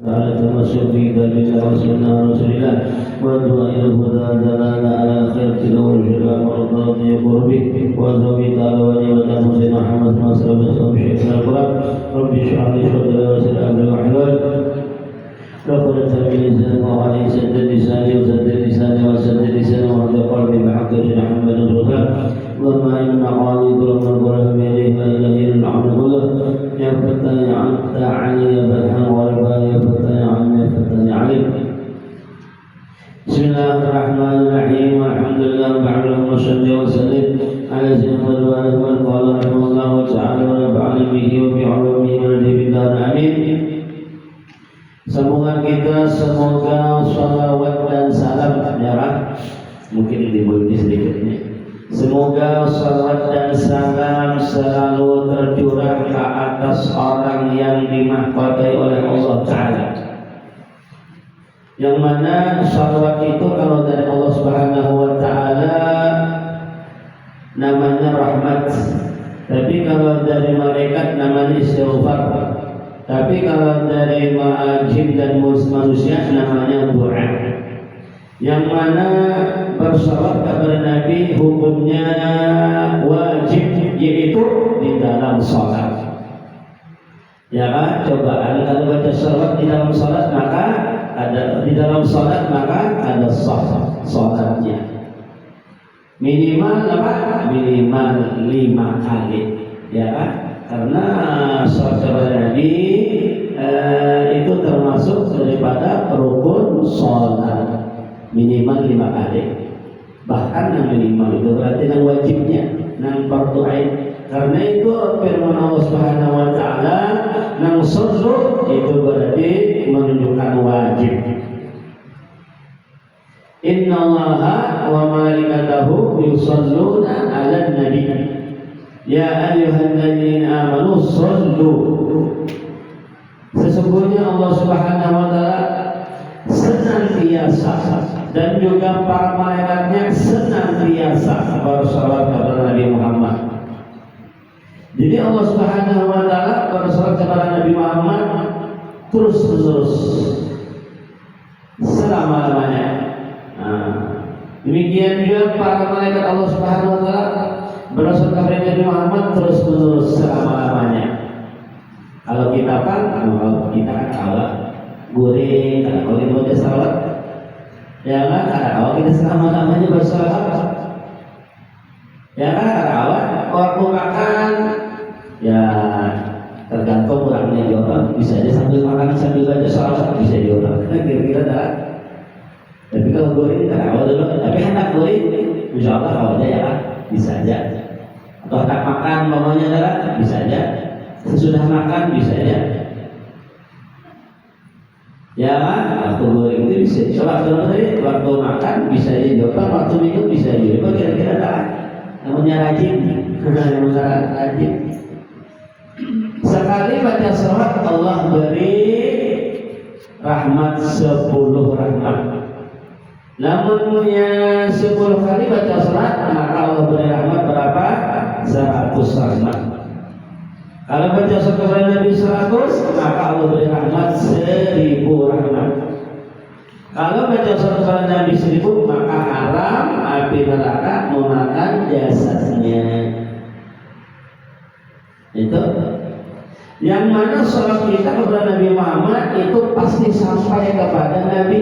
على التمسك بكتاب الله وسنة رسول الله والدعاء إلى الهدى دلالة على خير تلو الجلال والرضا قربه وذوي تعالى ونعمة سيدنا محمد صلى الله عليه وسلم شيخنا القرآن رب اشرح لي صدري ويسر أمري واحلل عقدة من لساني وعلي سد لساني وسد لساني وسد لساني وحد قلبي بحق سيدنا محمد رسول الله اللهم إنا قاعدين من القرآن بيديه وإليه العمل كله يا فتى أنت علي فتحا وربا يا فتى عني فتى عليك بسم الله الرحمن الرحيم والحمد لله اللهم صل وسلم على سيدنا محمد وعلى قال رحمه الله تعالى ونفعنا به وبعلومه ونجي بالدار آمين. Sambungan kita semoga salawat dan salam ya, mungkin dibulti sedikit ini. Semoga salawat dan salam selalu tercurah ke atas orang yang dimahkotai oleh Allah Ta'ala, yang mana salawat itu kalau dari Allah Subhanahu Wa Ta'ala namanya rahmat, tapi kalau dari malaikat namanya istighfar, tapi kalau dari jin dan manusia namanya doa. Yang mana bersalawat kepada Nabi hukumnya wajib, yaitu di dalam sholat. Ya kan, cobaan kalau baca salawat di dalam sholat maka ada ada sholatnya. Minimal apa? Minimal 5 kali. Ya kan? Karena sholat kepada Nabi itu termasuk daripada rukun sholat. Minimal 5 kali. Bahkan yang minimal itu berarti yang wajibnya, yang fardu ain. Karena itu firman Allah Subhanahu Wa Ta'ala, yang sallu itu berarti menunjukkan wajib. Inna Allaha wa malaikatahu yusalluna 'alan nabi. Ya ayyuhalladzina amanu sallu. Sesungguhnya Allah Subhanahu Wa Ta'ala senantiasa dan juga para malaikatnya senantiasa bersalawat kepada Nabi Muhammad. Jadi Allah Subhanahu Wa Ta'ala bersalawat kepada Nabi Muhammad terus menerus selama-lamanya. Demikian juga para malaikat Allah Subhanahu Wa Ta'ala bersalawat kepada Nabi Muhammad terus menerus selama-lamanya. Kalau kita kan kalah gurih, kalau kita baca salawat, ya kan, kalau kita selama-lamanya bersalawat, ya kan, kalau waktu makan, ya tergantung orangnya juga, bisa aja sambil makan sambil baca salawat, bisa juga, kira-kira dah. Tapi kalau gurih, kalau dulu, tapi hendak gurih, insya Allah kalau aja ya kan, bisa aja. Atau hendak makan, mamanya adalah, bisa aja. Sesudah makan, bisa aja. Ya kan, waktu goreng itu bisa. Waktu makan bisa juga, waktu minum bisa juga. Kira-kira tak? Namanya rajin, rajin. Sekali baca salawat Allah beri rahmat 10 rahmat. Namun punya 10 kali baca salawat maka Allah beri rahmat berapa? 100 rahmat. Kalau baca salawat Nabi 100 maka Allah beri rahmat 1000 rahmat. Kalau baca salawat Nabi 1000 maka haram api neraka memakan jasadnya. Itu yang mana salat kita kepada Nabi Muhammad itu pasti sampai kepada Nabi,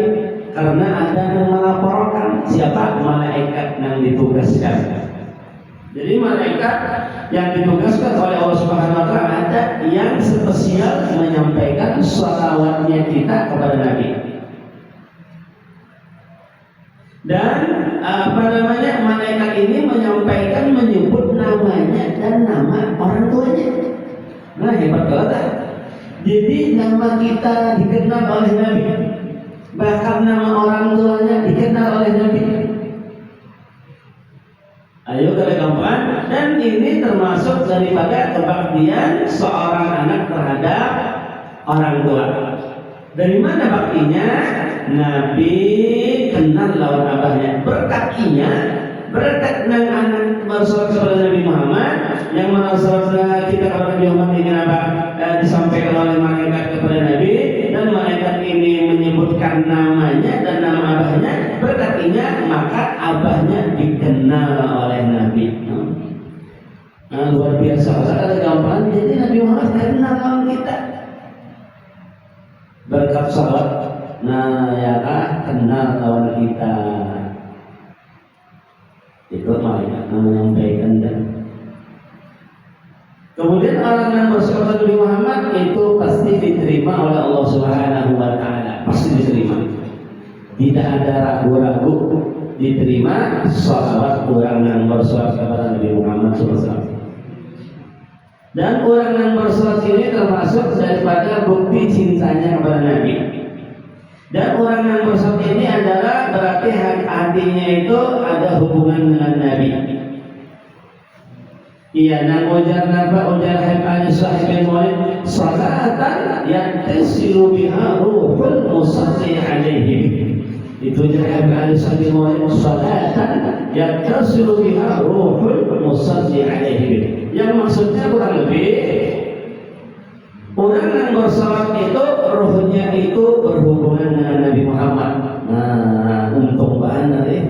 karena ada yang melaporkan siapa malaikat yang ditugaskan. Jadi malaikat yang ditugaskan oleh Allah Subhanahu Wa Ta'ala ada yang spesial menyampaikan salawatnya kita kepada Nabi. Dan malaikat ini menyampaikan, menyebut namanya dan nama orang tuanya. Nah, hebat banget. Jadi nama kita dikenal oleh Nabi, bahkan nama orang tuanya dikenal oleh Nabi. Ayo kita gampang. Dan ini termasuk daripada kebaktian seorang anak terhadap orang tua. Dari mana baktinya? Nabi kenal lawan abahnya. Berkatnya, berkat dan anak bersolat kepada Nabi Muhammad, yang mana solat kita kepada Nabi Muhammad ini apa? Disampaikan oleh malaikat kepada Nabi, dan malaikat menyampaikan namanya dan nama abahnya, berkatinya maka abahnya dikenal oleh Nabi. Nah, luar biasa, ada gampang. Jadi Nabi Muhammad kenal lawan kita berkat salat. Nah, ya kan, kenal lawan kita. Itu malaikat menyampaikan. Dan kemudian orang yang bersalat Nabi Muhammad itu pasti diterima oleh Allah Subhanahu wa taala, pasti diterima. Tidak ada ragu-ragu, diterima salawat orang yang bersalat kepada Nabi Muhammad SAW. Dan orang yang bersalat ini termasuk daripada bukti cintanya kepada Nabi. Dan orang yang bersalat ini adalah berarti hatinya itu ada hubungan dengan Nabi. Iya, nang ujar napa ujar hal sahibul maulid salatan yattasilu biha ruhul musalli alaihi. Itu ujar hal sahibul maulid salatan yattasilu biha ruhul musalli alaihi. Yang maksudnya kurang lebih orang yang bersalat itu rohnya itu berhubungan dengan Nabi Muhammad. Nah, untung banget ya.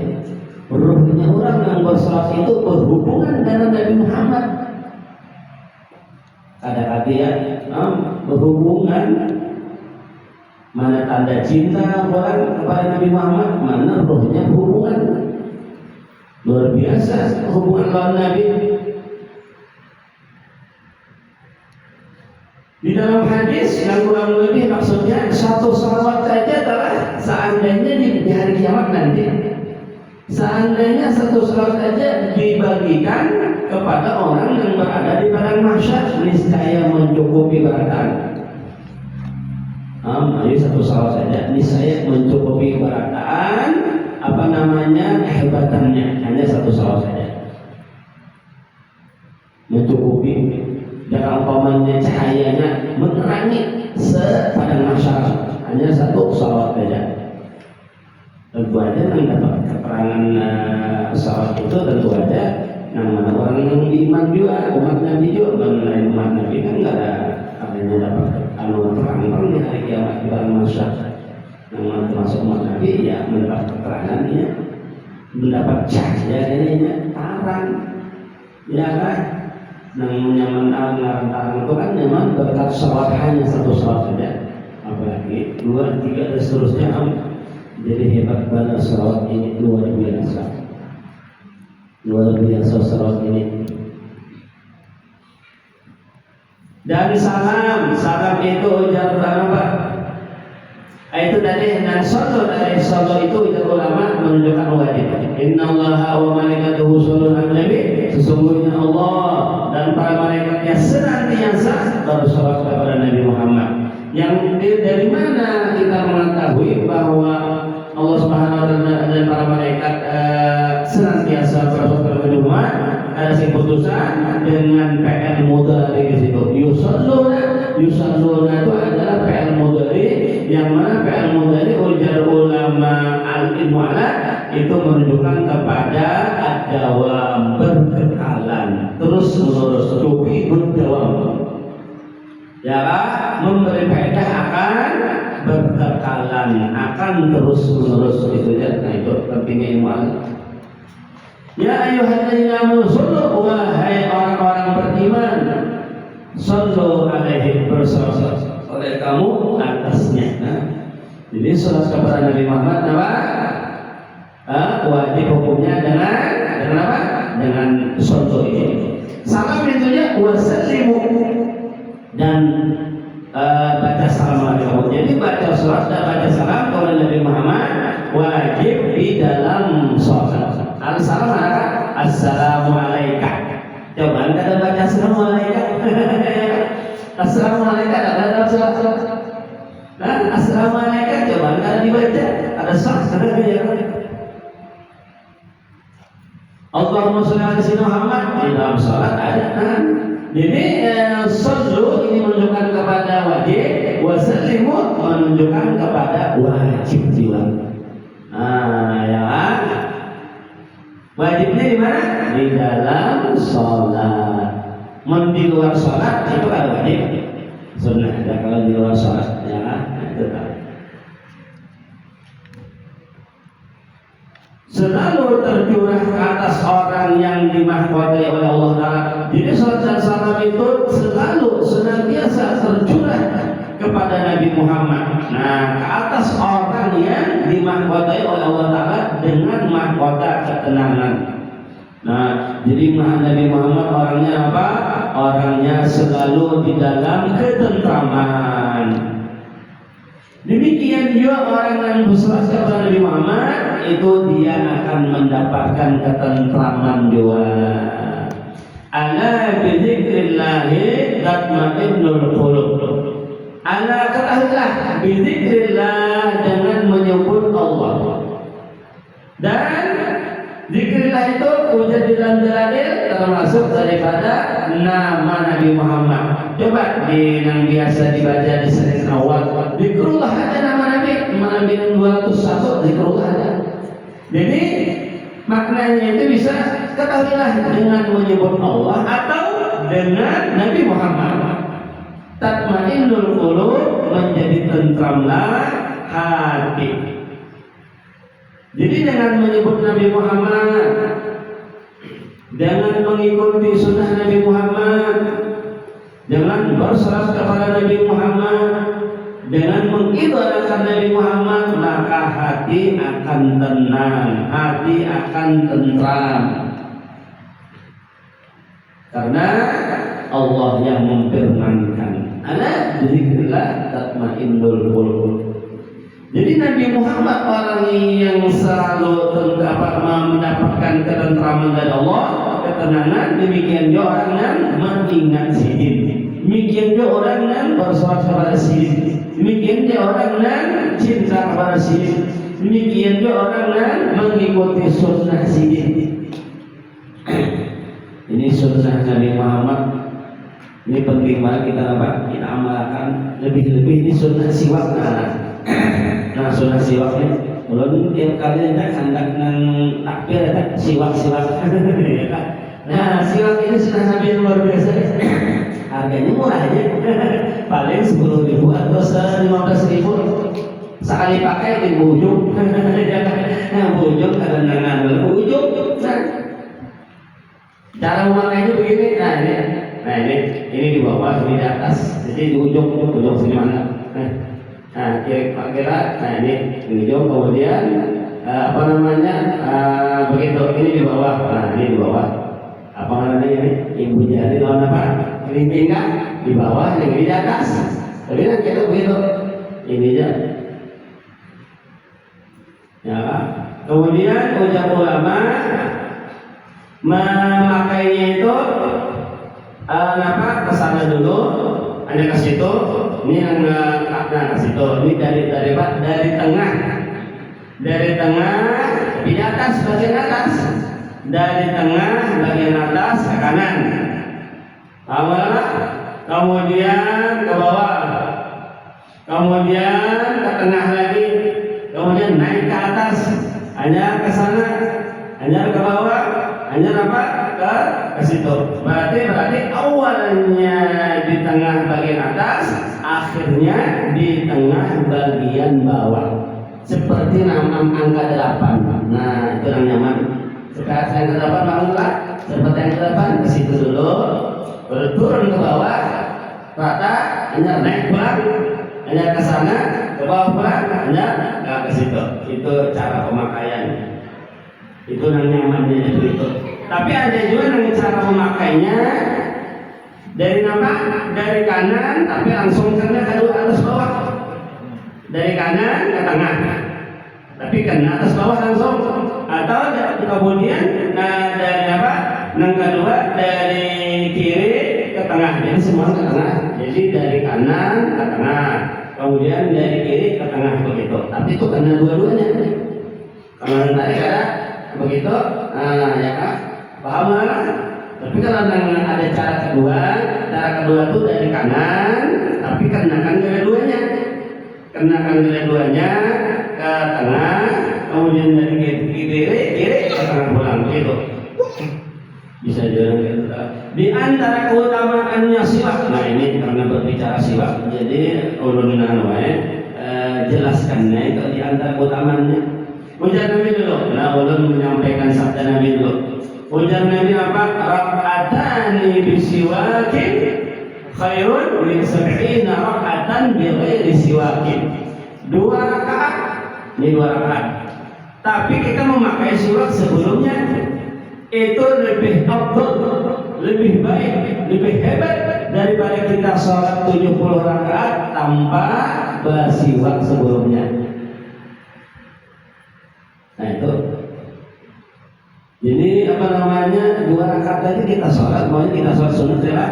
Rohnya orang yang bersalat itu berhubungan dengan Nabi Muhammad. Kadang-kadang ya, berhubungan. Mana tanda cinta orang kepada Nabi Muhammad, mana rohnya berhubungan. Luar biasa hubungan lawan Nabi. Di dalam hadis yang kurang lebih maksudnya satu salawat saja adalah seandainya di hari kiamat nanti, seandainya satu salawat saja dibagikan kepada orang yang berada di padang mahsyar, niscaya mencukupi barataan. Ayo satu salawat saja, niscaya mencukupi barataan. Apa namanya, kehebatannya hanya satu salawat saja mencukupi. Dan umpamanya cahayanya menerangi sepadang masyarakat, hanya satu salawat saja. Tentu aja yang dapat keterangan salawat itu tentu aja nama orang yang beriman juga, umat Nabi juga. Mengenai umat Nabi kan nggak ada adanya dapat terang di hari kiamat di padang masyarakat. Yang termasuk umat Nabi ya mendapat keterangannya, mendapat cahaya darinya, terang, ya kan? Yang nyaman larang itu kan nyaman berkat salawat hanya satu salawat saja, apalagi 2, 3 dan seterusnya. Jadi hebat banget salawat ini, luar biasa salawat ini. Dan salam itu ujar ulama. Itu tadi dan sallu dari sallu itu ujar ulama menunjukkan wajib. Innallaha wa malaikatahu yusholluna 'alan nabi. Sesungguhnya Allah dan para malaikatnya senantiasa bersolawat kepada Nabi Muhammad. Yang dari mana kita mengetahui bahwa Allah Subhanahu wa taala dan para malaikat senantiasa bersolawat kepada Nabi Muhammad? Ada keputusan dengan PL mudhari di situ. Yusholluna itu adalah PL mudhari, yang mana PL mudhari ujar ulama al-ilmu ala itu menunjukkan kepada ad-dawam, berkekalan, terus menerus, tubi berdawam. Ya, memberi faedah akan berkekalan, akan terus menerus itu ya. Nah, itu pentingnya ilmu ala. Ya ayyuhalladzina amanu sallu, wahai orang-orang beriman, sallu alaihi, bersalawat oleh kamu atasnya. Nah, jadi salat kepada Nabi Muhammad apa? Wajib hukumnya dengan apa? Dengan sallu ini. Salam intinya wasallimu, dan baca salam alaihi. Jadi baca salat dan baca salam kepada Nabi Muhammad wajib di dalam salat. Al-salam apa? Assalamu alaika. Coba anda ada baca assalamu alaika. Assalamu alaika ada dalam salat. Nah, assalamu alaika coba anda dibaca. Ada salat ya. Allahumma sholli ala sayyidina Muhammad di dalam salat ada. Nah, jadi sallu ini menunjukkan kepada wajib, wasallimu menunjukkan kepada wajib juga. Nah, ya. Wajibnya di mana? Di dalam sholat. Di luar sholat itu kalau wajib, sunnah. Ya, kalau di luar sholat ya itu tak. selalu tercurah ke atas orang yang dimahkotai oleh Allah Ta'ala. Jadi salat dan salam itu selalu senantiasa tercurah kepada Nabi Muhammad. Nah, ke atas orang yang dimahkotai oleh Allah Ta'ala dengan mahkota ketenangan. Nah, jadi Nabi Muhammad orangnya apa? Orangnya selalu di dalam ketentraman. Demikian juga orang yang berserah kepada Nabi Muhammad, itu dia akan mendapatkan ketentraman jiwa. Ala bi dzikrillahi tatma'innul qulub. Ala ketahuilah bi dzikrillah, dengan menyebut Allah. Dan zikrillah itu ujar di dalam dalil termasuk daripada nama Nabi Muhammad. Coba yang biasa dibaca di Senin awal, zikrullah aja nama Nabi 201, zikrullah aja. Jadi maknanya itu bisa ketahuilah dengan menyebut Allah atau dengan Nabi Muhammad. Tatma'innul qulub, menjadi tentramlah hati. Jadi dengan menyebut Nabi Muhammad, dengan mengikuti sunnah Nabi Muhammad, dengan berserah kepada Nabi Muhammad, dengan mengidolakan Nabi Muhammad, maka hati akan tenang, hati akan tentram. Karena Allah yang memfirmankan, ala dzikrillah tatma'innul qulub. Jadi Nabi Muhammad orang yang selalu mendapatkan ketentraman dari Allah, ketenangan. Demikian juga orang yang mengingat sidin. Demikian juga orang yang bersolat kepada sidin. Demikian juga orang yang cinta kepada sidin. Demikian juga orang yang mengikuti sunnah sidin. Ini sunnah Nabi Muhammad. Ini penting banget kita kita amalkan lebih-lebih. Ini sunnah siwak. Nah, sunnah siwaknya belum tiap kali ada hendak nang takbir ada siwak. Nah, siwak ini sunnah Nabi yang luar biasa. Harganya murah aja, paling 10.000 atau 15.000 sekali pakai di ujung. Nah, ujung kadang-kadang ujung. Nah, cara memakainya begini. Nah ini di bawah, ini di atas. Jadi di ujung sini mana? Nah, kira-kira, nah ini di ujung, kemudian begitu, ini di bawah. Nah, ini di bawah. Apa namanya ini? Ibu jari lawan apa? Ini pinggang di bawah, yang ini di atas. Tapi kan kita begitu. Ini aja. Ya. Kemudian ujar ulama memakainya itu kesana dulu, hanya ke situ. Ini yang ke situ. Ini dari tengah, di atas bagian atas, dari tengah bagian atas ke kanan. Kemudian ke bawah, kemudian ke tengah lagi, kemudian naik ke atas, hanya ke sana, hanya ke bawah, hanya ke situ. Berarti awalnya di tengah bagian atas, akhirnya di tengah bagian bawah. Seperti angka 8. Nah, itu yang nyaman. Sekarang yang ke 8 bangunlah. Seperti yang ke 8 ke situ dulu, baru turun ke bawah, rata, hanya naik pulang, hanya ke sana, ke bawah pulang, hanya ke situ. Itu cara pemakaian. Itu yang nyamannya itu. Tapi ada juga yang cara memakainya dari kanan, tapi langsung ke atas bawah. Dari kanan ke tengah, tapi ke atas bawah langsung. Atau kemudian yang kedua dari kiri ke tengah. Jadi semua ke tengah. Jadi dari kanan ke tengah, kemudian dari kiri ke tengah begitu. Tapi itu karena dua-duanya. Kalau tadi ada begitu, ya kan? Paham kan? Tapi kalau ada cara kedua itu dari kanan, tapi kenakan kedua-duanya. Kenakan kedua-duanya ke tengah, kemudian dari kiri ke tengah pulang begitu. Bisa jalan di antara keutamaannya siwak. Nah, ini karena berbicara siwak, jadi ulunan jelaskannya itu di antara keutamaannya. Ujar Nabi dulu. Nah, ulun menyampaikan sabda Nabi dulu. Ujar Nabi apa? Rak'atani bisiwakin khairun min sab'ina rak'atan bighairi siwakin. 2 rakaat. Ini 2 rakaat. Tapi kita memakai siwak sebelumnya itu lebih afdal, lebih baik, lebih hebat daripada kita sholat 70 rakaat tanpa bersiwak sebelumnya. Nah itu. Jadi apa namanya 2 rakaat tadi kita sholat, maunya kita sholat sunat ya,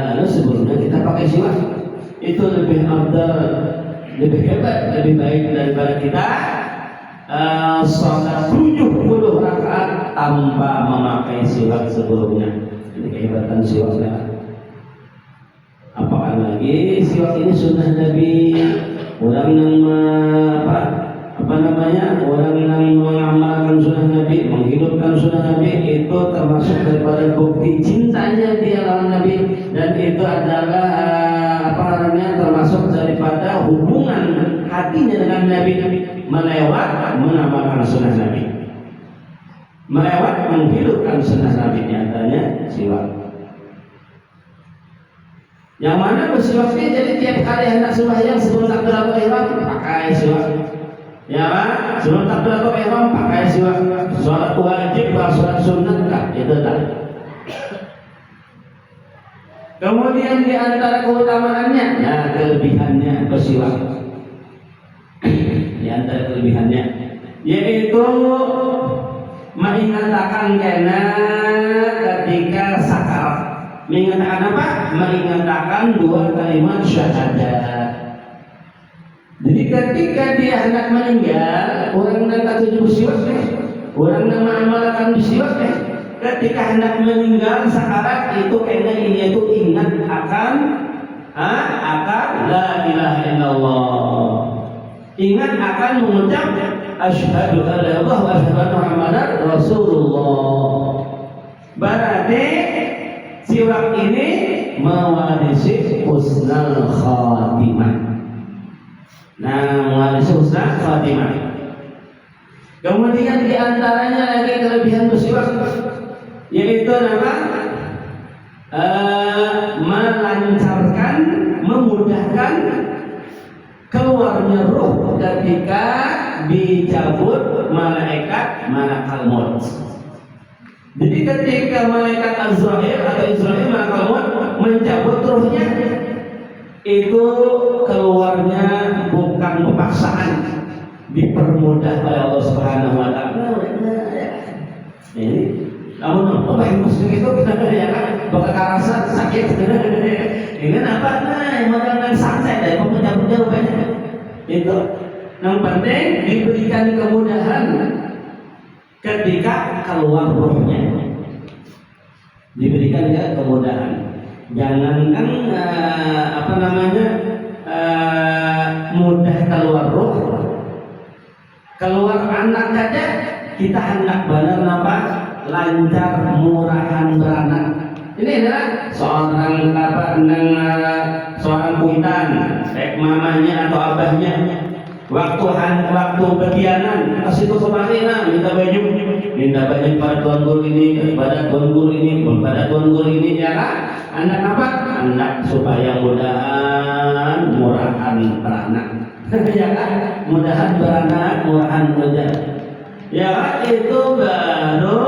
lalu sebelumnya kita pakai siwak. Itu lebih afdal, lebih hebat, lebih baik daripada kita sholat 70 rakaat tanpa memakai siwak sebelumnya. Ini kehebatan siwaknya. Apakah lagi siwak ini sunnah Nabi, orang yang orang yang mengamalkan sunnah Nabi, menghidupkan sunnah Nabi, itu termasuk daripada bukti cintanya dia lawan Nabi, dan itu adalah termasuk daripada hubungan hatinya dengan Nabi melewat mengamalkan sunnah Nabi, melewat menghidupkan sunnah Nabi, nyatanya siwak. Yang mana bersiwak ini jadi tiap kali hendak sembahyang sebelum takbiratul ihram pakai siwak. Ya kan? Sebelum takbiratul ihram pakai siwak. Salat wajib atau salat sunat kah? Itu tak. Kemudian di antara keutamaannya, ya kelebihannya bersiwak. Di antara kelebihannya yaitu mengingatkan kena ketika sakarat. Mengingatkan apa? Mengingatkan 2 kalimat syahadat. Jadi ketika dia hendak meninggal, orang nak tujuh siwak orang nak mengamalkan siwak ketika hendak meninggal sakarat itu kena ini itu ingat akan la ilaha illallah. Ingat akan mengucap asyhadu an la ilaha illallah wa asyhadu anna muhammadar rasulullah. Berarti siwak ini mewarisi husnul khatimah. Nah, mewarisi husnul khatimah. Kemudian di antaranya lagi kelebihan bersiwak yaitu apa? Melancarkan, memudahkan keluarnya ruh ketika dicabut malaikat malakal maut. Jadi ketika malaikat Azrail atau Israel malakal maut mencabut ruhnya, itu keluarnya bukan pemaksaan, dipermudah oleh Allah Subhanahu wa taala. Ini namun apa yang muslim itu ya kan bakal karasa sakit. Ini apa? Yang modal santai dari pemuda-pemuda rupanya. Itu yang penting diberikan kemudahan ketika keluar rohnya, diberikan ya kemudahan. Jangankan mudah keluar roh, keluar anak saja kita hendak benar apa? Lancar, murahan beranak. Ini adalah seorang kuitan, baik mamanya atau abahnya. Waktu betianan ke situ kemari minta baju pada tuan guru ini, pada tuan guru ini, pada tuan guru ini, ya kan? Anak apa? Anak supaya mudahan murahan beranak. Ya kan? Mudahan beranak, murahan mudah. Ya, itu baru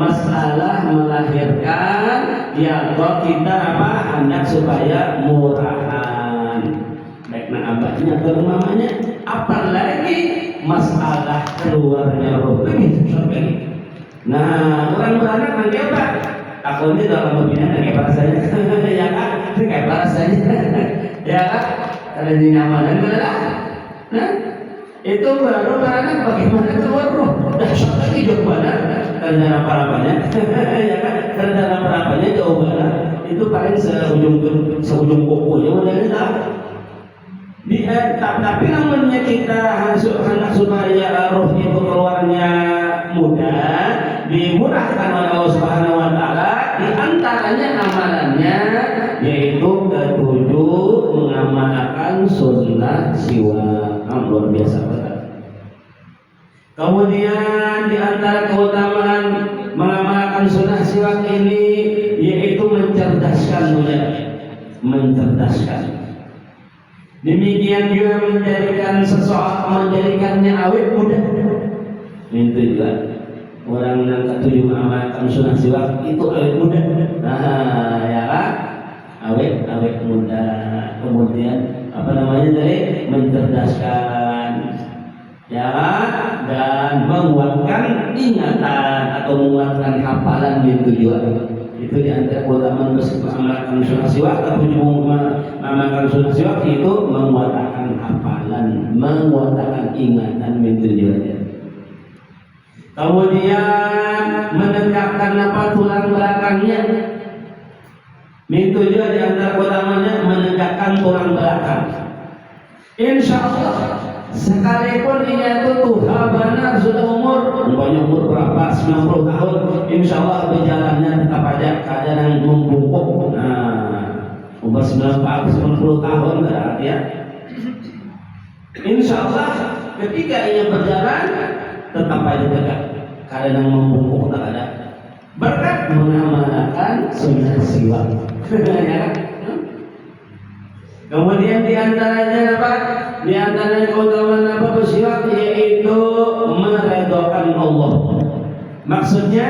masalah melahirkan ya kok kita apa? Anak supaya murahan. Baik abahnya atau mamanya, apalagi masalah keluarnya roh lebih sampai. Nah, orang beranak nanti apa? Aku ini dalam pembinaan kayak rasanya, ya kan? Kayak rasanya, ya kan? Ada di nyamanan benar. Nah, itu baru beranak bagaimana keluar roh? Dahsyat lagi jawabannya, rencana parapanya, ya kan? Rencana parapanya jawabannya itu paling seujung kukunya modalnya tak. Tapi namanya kita hendak supaya roh itu keluarnya mudah, dimurahkan oleh Allah Subhanahu wa taala. Di antaranya amalannya yaitu ketujuh mengamalkan sunnah siwak. Luar biasa betul. Kemudian di antara keutamaan mengamalkan sunnah siwak ini yaitu mencerdaskan dunia, mencerdaskan. Demikian juga menjadikannya awet muda. Itu juga orang yang ketujuh mengamalkan sunnah siwak itu awet muda. Nah, ya kan? Awet muda. Kemudian apa namanya tadi? Mencerdaskan, ya, dan menguatkan ingatan atau menguatkan hafalan itu juga. Itu di antara keutamaan mengamalkan sunnah siwak atau mengamalkan sunnah siwak itu menguatkan hafalan, menguatkan ingatan itu juga. Kemudian menegakkan apa tulang belakangnya. Itu juga di antara keutamanya menegakkan tulang belakang. Insya Allah sekalipun ia itu tuha benar sudah umur berapa 90 tahun, insya Allah berjalannya tetap aja keadaan yang membungkuk. Nah, umur 90 tahun berarti ya. Insya Allah ketika ia berjalan tetap aja tegak, keadaan yang membungkuk tak ada. Berkat mengamalkan sunnah siwak. Kemudian di antaranya apa? Di antaranya keutamaan apa bersiwak yaitu meredhakan Allah. Maksudnya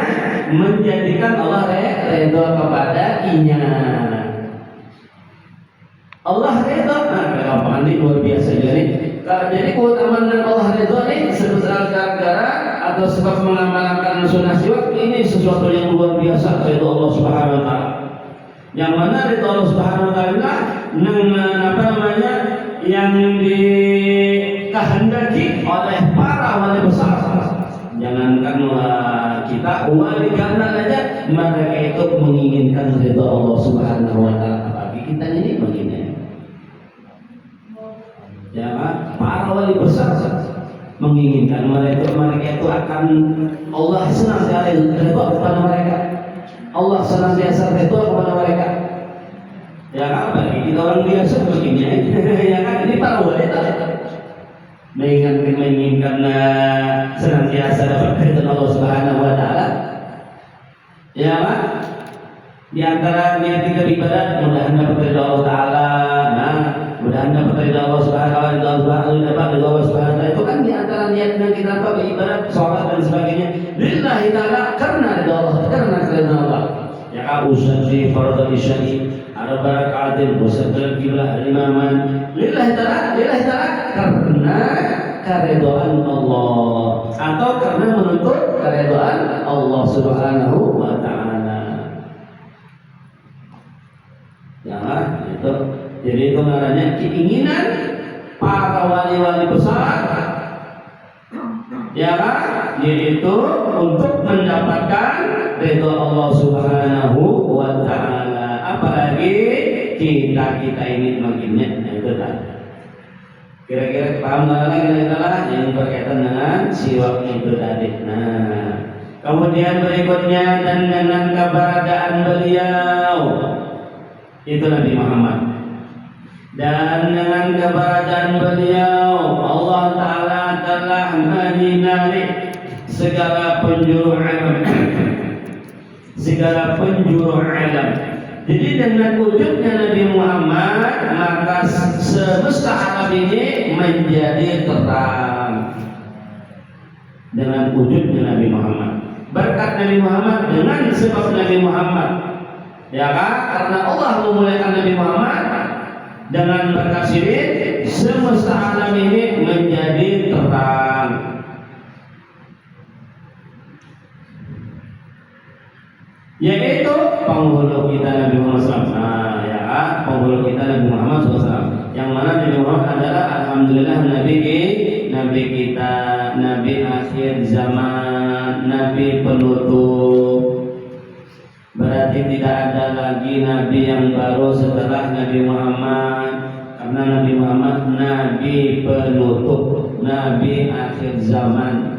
menjadikan Allah redha kepada inya. Allah redha, nah ini luar biasa jadi. Jadi keutamaan Allah redha ini sebesar gara-gara atau sebab mengamalkan sunnah siwak ini sesuatu yang luar biasa dari Allah Subhanahu wa taala. Yang mana dari Allah Subhanahu wa taala apa namanya yang dikehendaki oleh para wali besar. Jangankan kita wali ganda aja mereka itu menginginkan ridha Allah Subhanahu wa taala, bagi kita ini begini. Ya, para wali besar menginginkan mereka itu akan Allah senantiasa ridha kepada mereka. Allah senantiasa ridha kepada mereka. Ya kan, bagi kita orang biasa begini, ya kan, ini para wali menginginkan senantiasa dapat ridha Allah Subhanahu wa taala. Ya kan? Di antara niat kita beribadah mudah-mudahan dapat ridha Allah taala. Nah, mudah-mudahan dapat ridha Allah Subhanahu wa taala. Itu kan di antara niat yang kita beribadah, sholat dan sebagainya. Lillahi taala, karena ridha Allah, karena ridha Allah. Ya kan, usolli fardhu isya'i ada barakaatin wasabdal qiblah imaman lillahi ta'ala karena keridhaan Allah atau karena menuntut keridhaan Allah Subhanahu wa taala. Ya, itu. Jadi itu namanya keinginan para wali-wali besar. Ya kan? Yaitu untuk mendapatkan ridha Allah Subhanahu wa taala. Apalagi kita ini makinnya itu tadi. Kira-kira paham kira-kira yang berkaitan dengan siwak itu tadi. Nah, kemudian berikutnya dan dengan keberadaan beliau itu Nabi Muhammad. Dan dengan keberadaan beliau Allah Ta'ala telah menghindari segala penjuru alam. Segala penjuru alam. Jadi dengan wujudnya Nabi Muhammad maka semesta alam ini menjadi terang. Dengan wujudnya Nabi Muhammad, berkat Nabi Muhammad, dengan sebab Nabi Muhammad, ya kan? Karena Allah memuliakan Nabi Muhammad, dengan berkat ini semesta alam ini menjadi terang. Yaitu penghulu kita Nabi Muhammad SAW. Nah, ya, penghulu kita Nabi Muhammad SAW. Yang mana Nabi Muhammad adalah alhamdulillah Nabi kita, Nabi akhir zaman, Nabi penutup. Berarti tidak ada lagi Nabi yang baru setelah Nabi Muhammad. Karena Nabi Muhammad Nabi penutup, Nabi akhir zaman.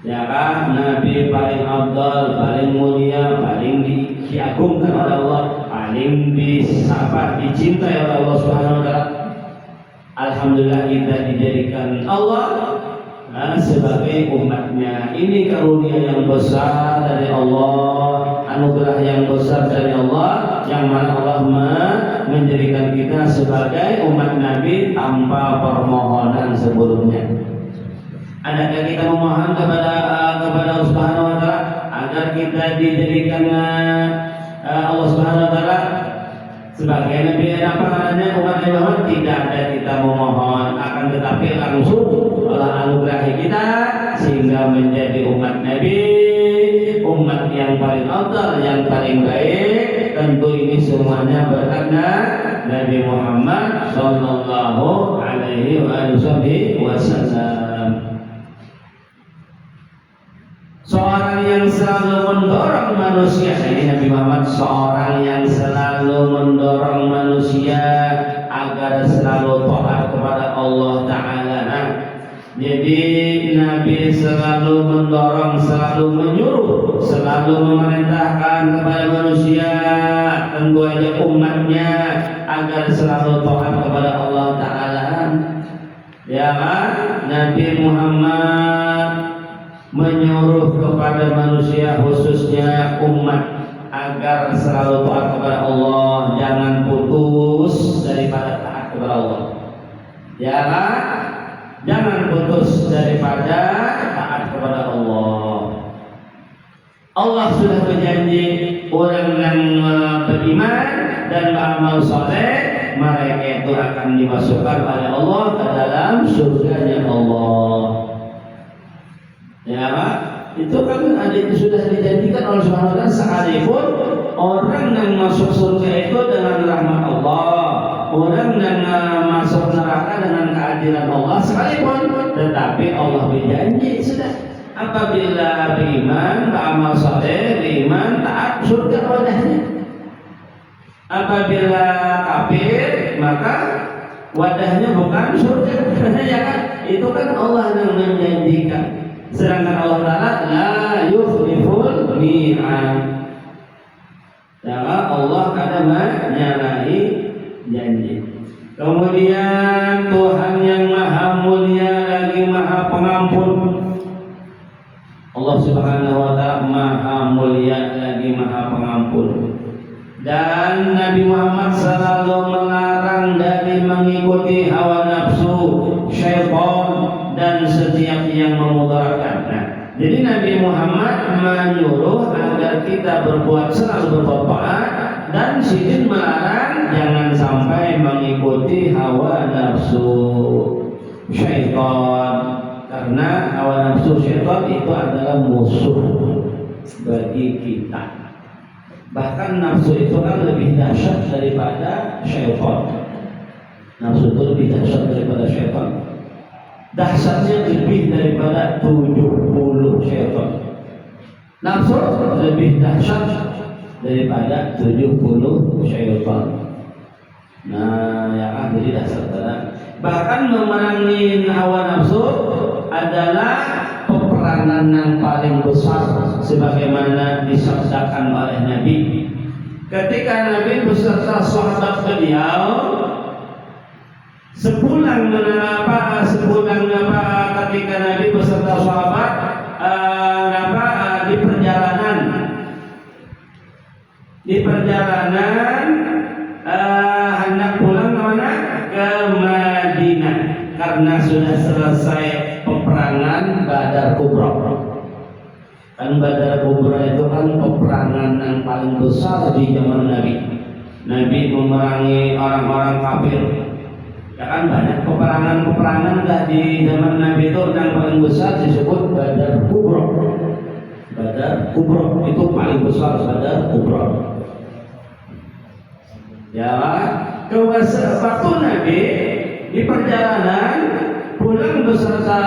Ya kan, Nabi paling afdal, paling mulia, paling diagungkan oleh Allah, paling disapa, dicintai oleh Allah Subhanahu wa taala. Alhamdulillah kita dijadikan Allah sebagai umatnya. Ini karunia yang besar dari Allah, anugerah yang besar dari Allah, yang mana Allah menjadikan kita sebagai umat Nabi tanpa permohonan sebelumnya. Adakah kita memohon kepada Allah Subhanahu wa taala agar kita dijadikan Allah Subhanahu wa taala sebagai Nabi umat Nabi Muhammad? Tidak ada kita memohon, akan tetapi langsung Allah anugerahi kita sehingga menjadi umat Nabi, umat yang paling afdal, yang paling baik. Tentu ini semuanya berkat Nabi Muhammad sallallahu alaihi wasallam. Seorang yang selalu mendorong manusia, ini Nabi Muhammad, seorang yang selalu mendorong manusia agar selalu taat kepada Allah Ta'ala. Jadi Nabi selalu mendorong, selalu menyuruh, selalu memerintahkan kepada manusia, tentu aja umatnya, agar selalu taat kepada Allah Ta'ala. Ya kan? Nabi Muhammad menyuruh kepada manusia, khususnya umat, agar selalu taat kepada Allah, jangan putus daripada taat kepada Allah. Ya kan? Jangan putus daripada taat kepada Allah. Allah sudah berjanji, orang yang beriman dan beramal saleh, mereka itu akan dimasukkan oleh Allah ke dalam surganya Allah. Ya Pak, itu kan sudah dijanjikan oleh Subhanahu wa taala, sekalipun orang yang masuk surga itu dengan rahmat Allah, orang yang masuk neraka dengan keadilan Allah sekalipun, tetapi Allah berjanji sudah, apabila beriman, beramal saleh, beriman, taat, surga wadahnya. Apabila kafir, maka wadahnya bukan surga. Ya kan? Itu kan Allah yang menjanjikan. Sedangkan Allah Ta'ala la yukhliful mi'ad. Maka Allah kadang menyalahi janji. Kemudian Tuhan yang maha mulia lagi maha pengampun. Allah Subhanahu wa taala maha mulia lagi maha pengampun. Dan Nabi Muhammad selalu melarang dari mengikuti hawa nafsu, syaitan, dan setiap yang memudaratkan. Jadi Nabi Muhammad menyuruh agar kita selalu berbuat taat, dan sidin melarang jangan sampai mengikuti hawa nafsu syaitan, karena hawa nafsu syaitan itu adalah musuh bagi kita. Bahkan nafsu itu kan lebih dahsyat daripada syaitan. Nafsu itu lebih dahsyat daripada syaitan. Dahsyatnya lebih daripada 70 syaitan. Nafsu lebih dahsyat daripada 70 syaitan. Nah, ya kan, jadi dahsyat. Bahkan memerangi hawa nafsu adalah peperangan yang paling besar, sebagaimana disabdakan oleh Nabi. Ketika Nabi beserta sahabat beliau sepulang ketika Nabi beserta sahabat di perjalanan hendak pulang kemana? Ke Madinah, karena sudah selesai peperangan Badar Kubra. Kan Badar Kubra itu kan peperangan yang paling besar di zaman Nabi. Nabi memerangi orang-orang kafir. Ya kan, banyak peperangan dah di zaman Nabi itu, yang paling besar disebut Badar Kubra. Badar Kubra itu paling besar, Badar Kubra. Ya, waktu Nabi di perjalanan pulang beserta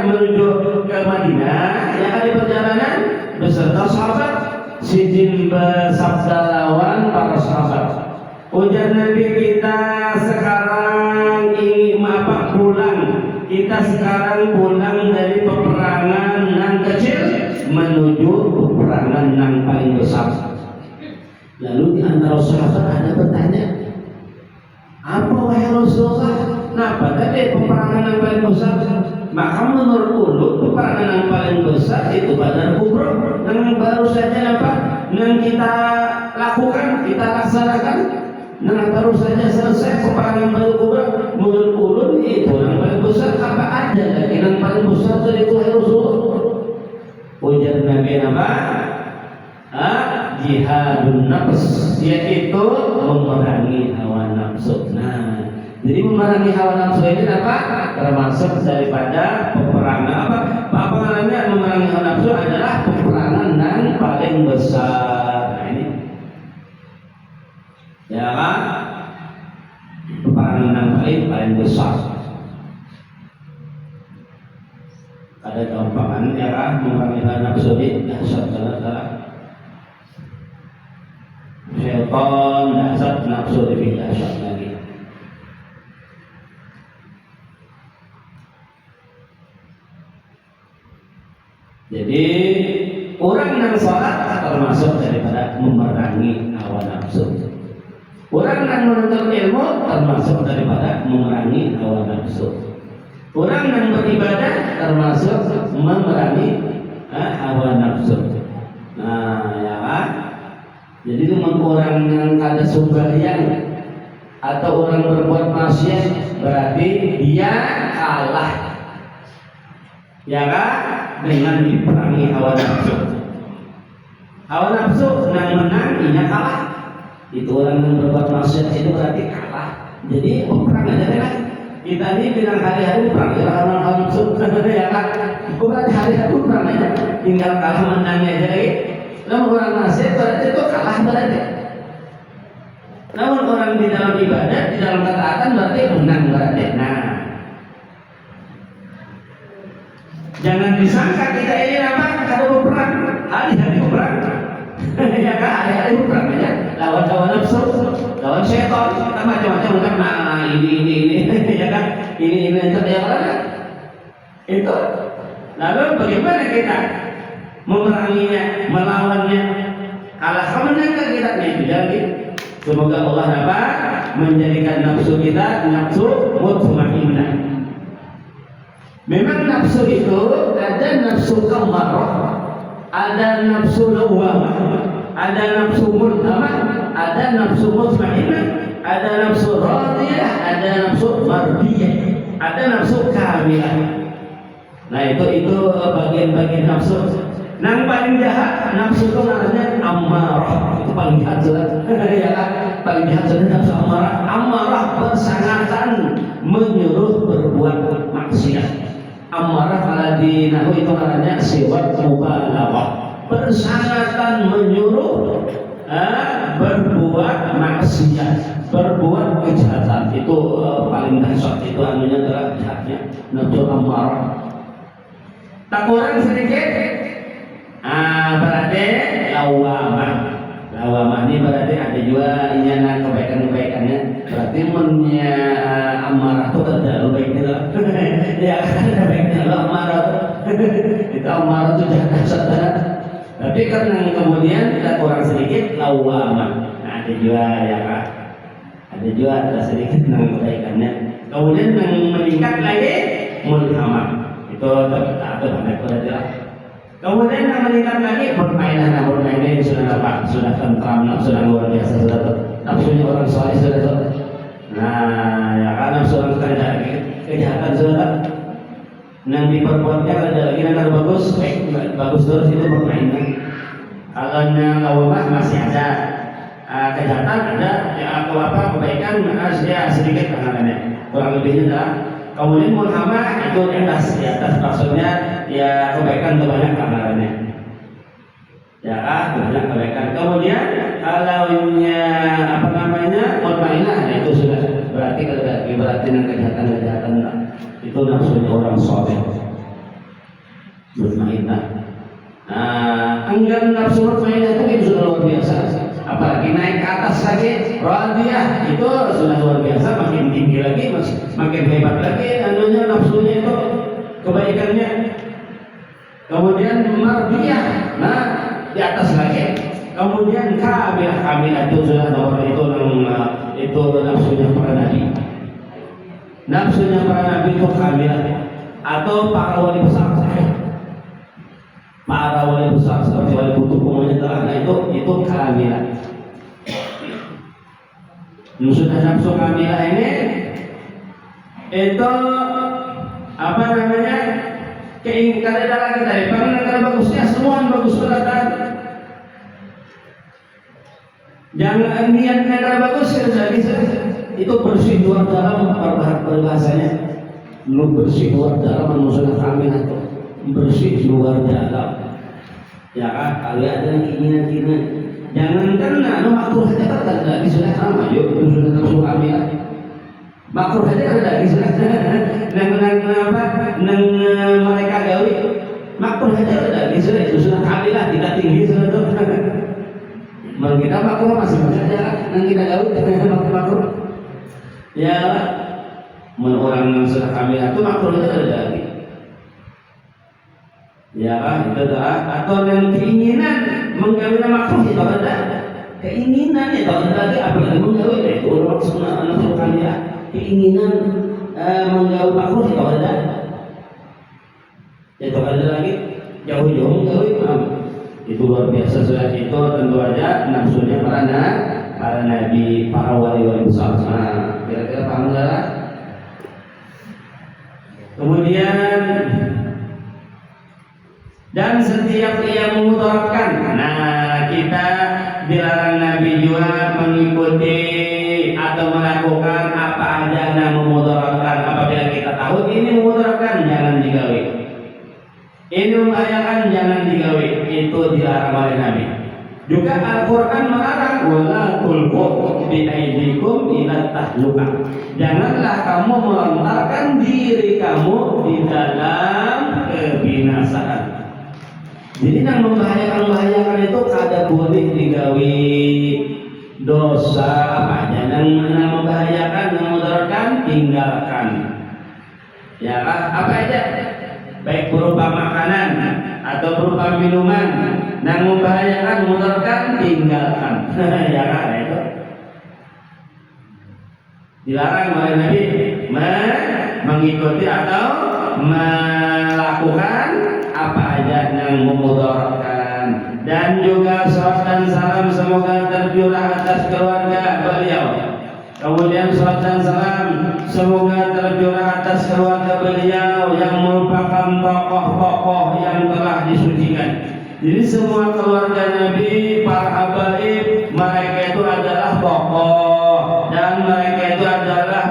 menuju ke Madinah, ya kan, di perjalanan beserta sahabat, sidin bersabda lawan para sahabat. Ujar Nabi, kita sekarang pulang. Kita sekarang pulang dari peperangan yang kecil menuju peperangan yang paling besar. Lalu di antara sahabat ada bertanya, apa wahai Rasulullah? Kenapa? Dan berarti peperangan yang paling besar. Maka menurut ulun peperangan yang paling besar itu Badar Kubra, yang baru saja apa? Yang kita lakukan, kita laksanakan, yang baru saja selesai peperangan Badar Kubra. Menurut ulun itu yang paling besar. Apa ada lagi yang paling besar dari itu Rasulullah? Ujar Nabi apa? Jihadun nafs, yaitu memerangi hawa nafsu. Nah, jadi memerangi hawa nafsu ini apa? Termasuk daripada peperangan apa? Apa namanya memerangi hawa nafsu adalah peperangan yang paling besar. Nah, ini ya kan? Peperangan yang paling besar. Ada gampangan ya kan? Memerangi hawa nafsu ini dahsyat banget. Syaitan dahsyat, nafsu lebih dahsyat lagi. Jadi orang yang sholat termasuk daripada memerangi hawa nafsu. Orang yang menuntut ilmu termasuk daripada memerangi hawa nafsu. Orang yang beribadah termasuk memerangi hawa nafsu. Nah, ya kan? Jadi itu orang yang ada sembahyang atau orang berbuat maksiat berarti dia kalah, ya kan? Dengan diperangi hawa nafsu. Hawa nafsu menang, dia kalah. Itu orang yang berbuat maksiat itu berarti kalah. Jadi perang aja kan? Kita ini bilang hari-hari perang hawa nafsu, ya kan? Bukan hari-hari perang aja, tinggal kalah menangnya aja lagi. Namun orang maksiat berarti itu kalah berarti. Namun orang di dalam ibadah, di dalam ketaatan berarti menang berarti. Nah, jangan disangka kita ini apa? Kalau berperang, hari-hari berperang. Ya kan, hari-hari berperang aja. Lawan hawa nafsu, lawan setan, macam-macam kan. Nah, ini, ya kan? Ini itu ya kan? Itu. Lalu bagaimana kita memeranginya, melawannya? Kalah menangkan kita itu jadi. Semoga Allah dapat menjadikan nafsu kita nafsu mutmainnah. Memang nafsu itu ada nafsu amarah, ada nafsu lawamah, ada nafsu mulhamah, ada nafsu mutmainnah, ada nafsu radiyah, ada nafsu mardiyah, ada nafsu kamilah. Nah itu bagian-bagian nafsu. Yang paling jahat nafsu itu namanya amarah, itu paling jahat sudah. Ya kan? Paling jahat sudah nafsu amarah. Amarah bersangatan menyuruh berbuat maksiat. Amarah kalau di nahwu itu namanya sifat mubalaghah, bersangatan menyuruh berbuat maksiat, berbuat kejahatan. Itu paling dahsyat, itu anunya adalah jahatnya nafsu amarah. Tak kurang sedikit berarti lawamah. Lawamah ini berarti ada juga inyana kebaikan-kebaikannya. Berarti mennya amarah itu ada baiknya lah. Ya kan ada baiknya lah amarah itu amarah itu jahat banget. Tapi karena kemudian kita kurang sedikit lawamah. Nah, ada juga ya kan. Ada juga ada sedikit tentang kebaikannya. Kemudian yang meningkat lagi mulhamah. Itu tak ada banyak berarti lah. Kemudian yang meningkat lagi bermainlah, bermainnya sudah apa? Sudah tentram, sudah luar biasa, sudah nafsunya orang soleh sudah. Nah, ya kan nafsu orang kejahatan sudah. Yang diperbuatnya ada lagi yang bagus, bagus terus itu bermainnya. Kalau yang lawamah masih ada, kejahatan ada, ya atau apa kebaikan ya sedikit tangannya, kurang lebihnya adalah. Kemudian mulhamah itu di atas maksudnya ya kebaikan kebanyakan amalannya. Ya banyak kebaikan. Kemudian kalaunya apa namanya mutmainnah, itu sudah berarti yang kejahatan itu nafsunya orang soleh. Mutmainnah. Nah, enggan nafsu mutmainnah itu sudah luar biasa. Apalagi naik ke atas lagi radiyah itu sudah luar biasa, makin tinggi lagi, makin hebat lagi anunya nafsunya itu kebaikannya. Kemudian mardiyah, nah di atas lagi. Kemudian kamilah itu sudah nomor itu nafsunya para nabi. nafsunya para nabi itu kamilah, atau para wali besar, seperti wali kutub umumnya telah, nah itu kamilah. Sudah nafsu kamilah ini itu apa namanya, keinginan darah kita, pandangan bagusnya semua bagus beratan. Jangan niat negara bagus ya, itu bersih luar dalam, berbahasanya lu bersih luar dalam, manusia kami atau bersih luar dalam, ya kan? Kalau ada keinginan, jangan kena no makruh saja kan lagi sudah sama, yuk sudah nafsu kami lah, makruh saja kan lagi sudah nang mereka gawi, makruh saja kan lagi sudah kami lah, tidak tinggi sudah tuh. Kita makruh masih banyak ya, yang kita gaul makruh. Ya, orang yang sudah kami itu makruhnya ada lagi. Ya, itu adalah atau yang keinginan menggawi makruh itu ada. Keinginan itu ada lagi, apalagi menggawi itu orang sunnah anak kami ya. Keinginan menggawi makruh itu ada. Itu ada lagi jauh-jauh menggawi itu luar biasa. Surat itu tentu aja nafsunya para nabi, para wali-wali besar. Nah, kira-kira paham lah. Kemudian dan setiap ia memudaratkan, nah kita dilarang Nabi juga mengikuti atau melakukan apa aja yang memudaratkan. Apabila kita tahu ini memudaratkan, jangan digawe. Ini membahayakan, jangan digawe, itu dilarang oleh Nabi. Juga Al-Quran melarang, wala tulqu biaidikum ila tahlukah. Janganlah kamu melontarkan diri kamu di dalam kebinasaan. Jadi yang membahayakan itu kada boleh digawe dosa apa aja, yang membahayakan, yang mudaratkan, tinggalkan. Ya, apa aja? Baik berupa makanan atau berupa minuman yang membahayakan, mudaratkan, tinggalkan. Ya kan, itu dilarang oleh Nabi mengikuti atau melakukan apa aja yang memudaratkan. Dan juga salat dan salam semoga tercurah atas keluarga beliau. Kemudian salat dan salam semoga tercurah atas keluarga beliau yang merupakan tokoh-tokoh yang telah disucikan. Jadi semua keluarga Nabi, para habaib, mereka itu adalah tokoh dan mereka itu adalah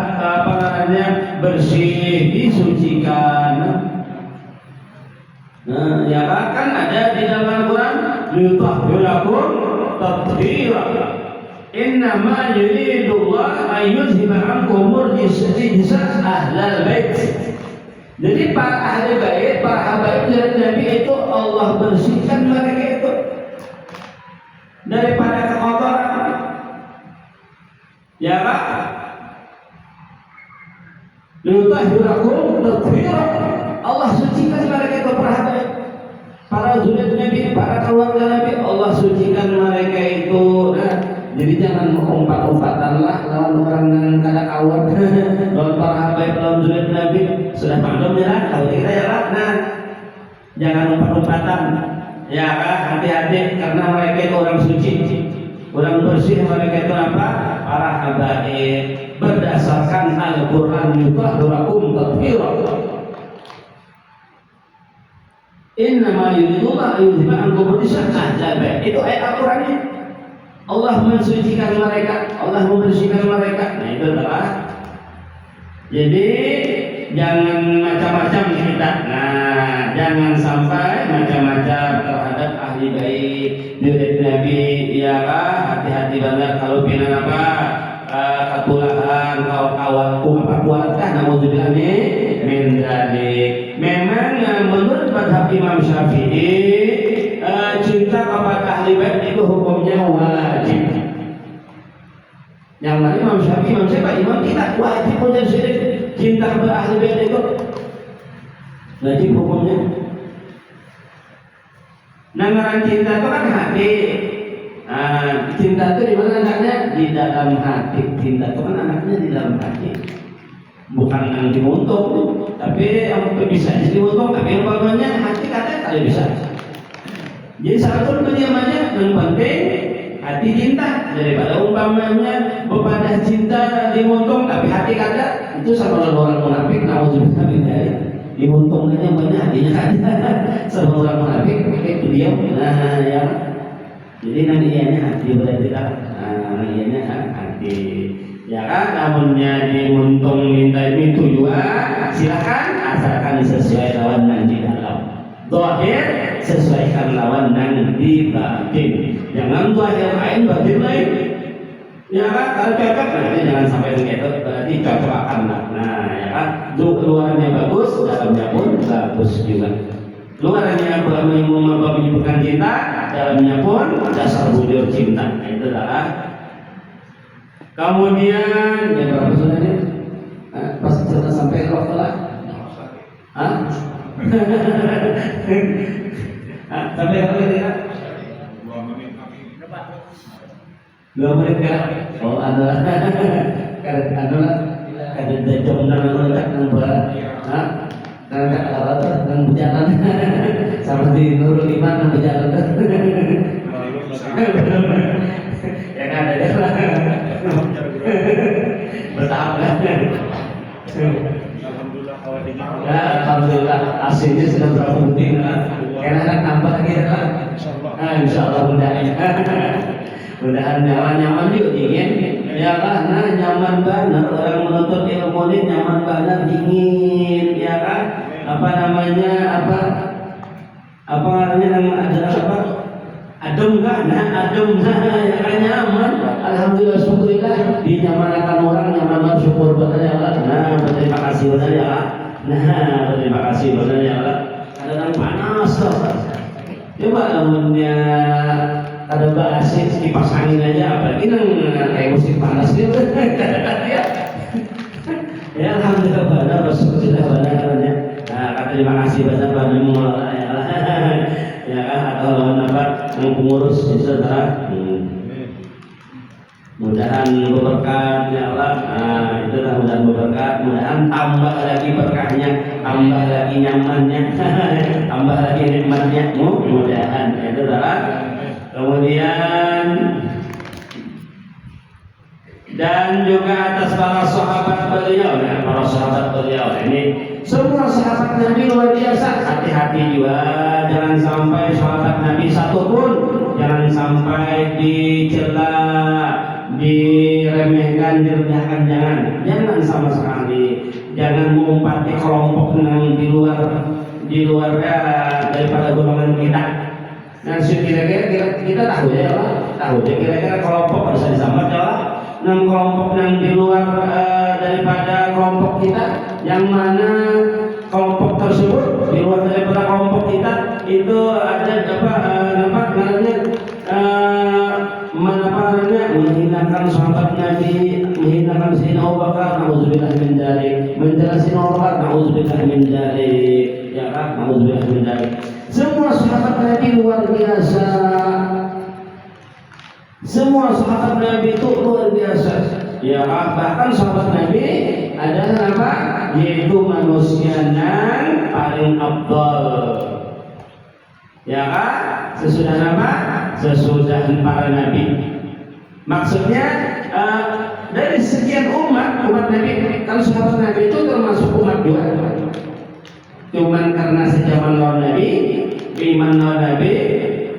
bersih, disucikan. Nah, ya kan ada di dalam Al-Quran, yutahhirakum tathhira. Innama yuridullah ayyuzhiba ankum rijsa ahlal bait. Jadi para ahli bait, para habaib dari Nabi itu Allah bersihkan mereka itu daripada kekotoran. Ya Pak, yutahhirakum tathhira. Allah sucikan mereka itu para habaib, para zuriat Nabi, para keluarga Nabi, Allah sucikan mereka itu. Nah, jadi jangan umpat-umpatan lah lawan orang yang kada kawan, lawan para habaib, lawan zuriat Nabi. Sudah maklum ya, kalau kita ya lah. Nah, jangan umpat-umpatan. Ya kan, hati-hati karena mereka itu orang suci, orang bersih. Mereka itu apa? Para habaib berdasarkan Al-Quran, yutahhirakum tathhira. Innama yuridullah ayyuzhiba ankum rijsa ahlal bait. Itu ayat Al-Qur'annya. Allah mensucikan mereka, Allah membersihkan mereka. Nah, itu adalah. Jadi jangan macam-macam kita. Nah, jangan sampai macam-macam terhadap ahli bait, murid Nabi. Ya kah? Hati-hati banget kalau pinan apa? Ketulahan, kawan-kawanku apa kuatkah? Naudzubillah min dzalik. Memang menurut mazhab Imam Syafi'i, cinta kepada ahli bait itu hukumnya wajib. Yang mana Imam Syafi'i, Imam siapa? Imam kita wajib punya syirik. Cinta kepada ahli bait itu wajib hukumnya. Nanggaran cinta itu kan hati. Cinta itu di mana anaknya? Di dalam hati. Cinta itu kan anaknya di dalam hati. bukan yang diuntung, tapi yang bisa diuntung, tapi yang umpamanya hati katanya kali bisa. Jadi satu penyamannya yang penting hati cinta daripada umpamanya bepadah cinta diuntung tapi hati kata itu sama orang munafik. Nauzubillah min dzalik. Diuntungkannya banyak hatinya kata sama orang munafik pakai beliau. Nah ya. Jadi nanti ianya hati berarti lah. Nah ianya hati. Ya kan, namunnya diuntung minta itu juga silakan asalkan sesuai lawan yang di dalam. Zahir sesuaikan lawan yang di batin. Jangan zahir lain batin lain. Ya kan, kalau cocok berarti jangan sampai begitu. Berarti cocokan lah. Nah ya kan, luarnya bagus, dalamnya pun bagus juga. Luarnya menyebutkan cinta, dalamnya pun dasar bujur cinta. Itu adalah. Kemudian yang berapa sebenarnya? Pas cerita sampai waktu lah? Hah? Sampai berapa ya? 2 menit ya? Oh ada. Ada lah. Ada jam nang berat. Hah? Nang alat nang berjalan. Sama di Nurul Iman nang berjalan. Ya kan ada lah. Bertahap kan? Alhamdulillah aslinya sudah berapa penting lah. Karena kan tambah lagi lah. Insya Allah mudahan nyaman juga dingin. Ya karena nyaman banget orang menuntut ilmu ini nyaman banget dingin. Ya kan? Apa namanya apa? Adem kan? Adem ya kan nyaman. Alhamdulillah syukurillah dinyamanakan orang nyaman bersyukur kepada Allah. Nah berterima kasih kepada Allah. Nah berterima kasih kepada Allah. Kadang panas loh. Coba namunnya ada bahasa kipas angin aja apalagi nang kayak musim panas gitu. Ya alhamdulillah benar bersyukurillah benar ya. Nah terima kasih benar pada ya kan atau lawan apa yang pengurus saudara. Mudahan berkah ya Allah. Nah, itulah mudahan berkah, mudahan tambah lagi berkahnya, tambah lagi nyamannya, tambah lagi nikmatnya. Mudahan itu adalah. Kemudian dan juga atas para sahabat beliau, ya, para sahabat beliau ini semua sahabat Nabi luar biasa. Hati-hati juga, jangan sampai sahabat Nabi satu pun jangan sampai dicela, diremehkan, direndahkan, jangan sama sekali. Jangan mengumpati kelompok yang di luar daripada golongan kita. Nah, kira-kira kita tahu ya, tahu kira-kira kelompok harus disambat ya. Nah, kelompok yang di luar daripada kelompok kita, yang mana kelompok tersebut di luar daripada kelompok kita itu ada menghinakan sahabat Nabi, menghinakan Sayyidina Abu Bakar, nauzubillah min dzalik, menjelaskan Umar, nauzubillah min dzalik, ya kan, nauzubillah min dzalik. Semua sahabat Nabi luar biasa. Semua sahabat Nabi itu luar biasa. Ya, bahkan sahabat Nabi adalah apa? Yaitu manusia yang paling afdal. Ya kan? Sesudah apa? Sesudah para nabi. Maksudnya dari sekian umat Nabi, kalau sahabat Nabi itu termasuk umat juga. Cuman karena sejaman lawan Nabi, iman lawan Nabi,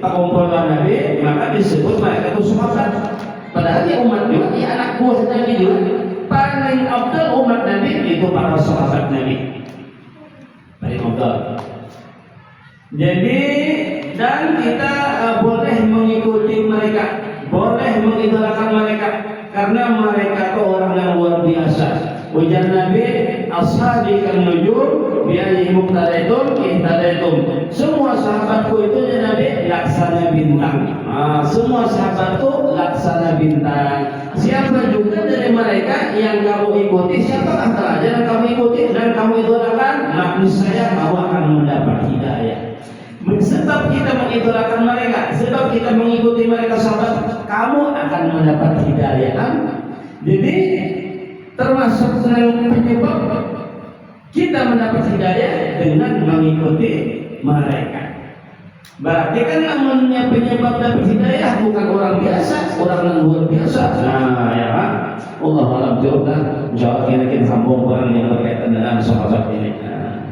takumpul lawan Nabi, maka disebut mereka itu sahabat. Padahal dia umat juga, dia anak buah Nabi juga. Paling afdal umat Nabi itu para sahabat Nabi. Paling afdal. Jadi dan kita boleh mengikuti mereka, boleh mengidolakan mereka karena mereka itu orang yang luar biasa. Ujar Nabi, ashabikan nujum biayi muqtadaitum ihtadaitum. Semua sahabatku itu ya Nabi laksana bintang. Semua sahabatku laksana bintang. Siapa juga dari mereka yang kamu ikuti, siapa antara yang kamu ikuti dan kamu idolakan, maka saya kamu akan mendapat hidayah. Sebab kita mengidolakan mereka, sebab kita mengikuti mereka sahabat, kamu akan mendapat hidayah. Jadi termasuk penyebab kita mendapat hidayah dengan mengikuti mereka. Berarti kan namanya penyebab dapat hidayah bukan orang biasa, orang yang luar biasa. Nah, ya kan? Allah alam jawab, jawab kira-kira sambung orang yang berkaitan dengan sahabat ini. Nah,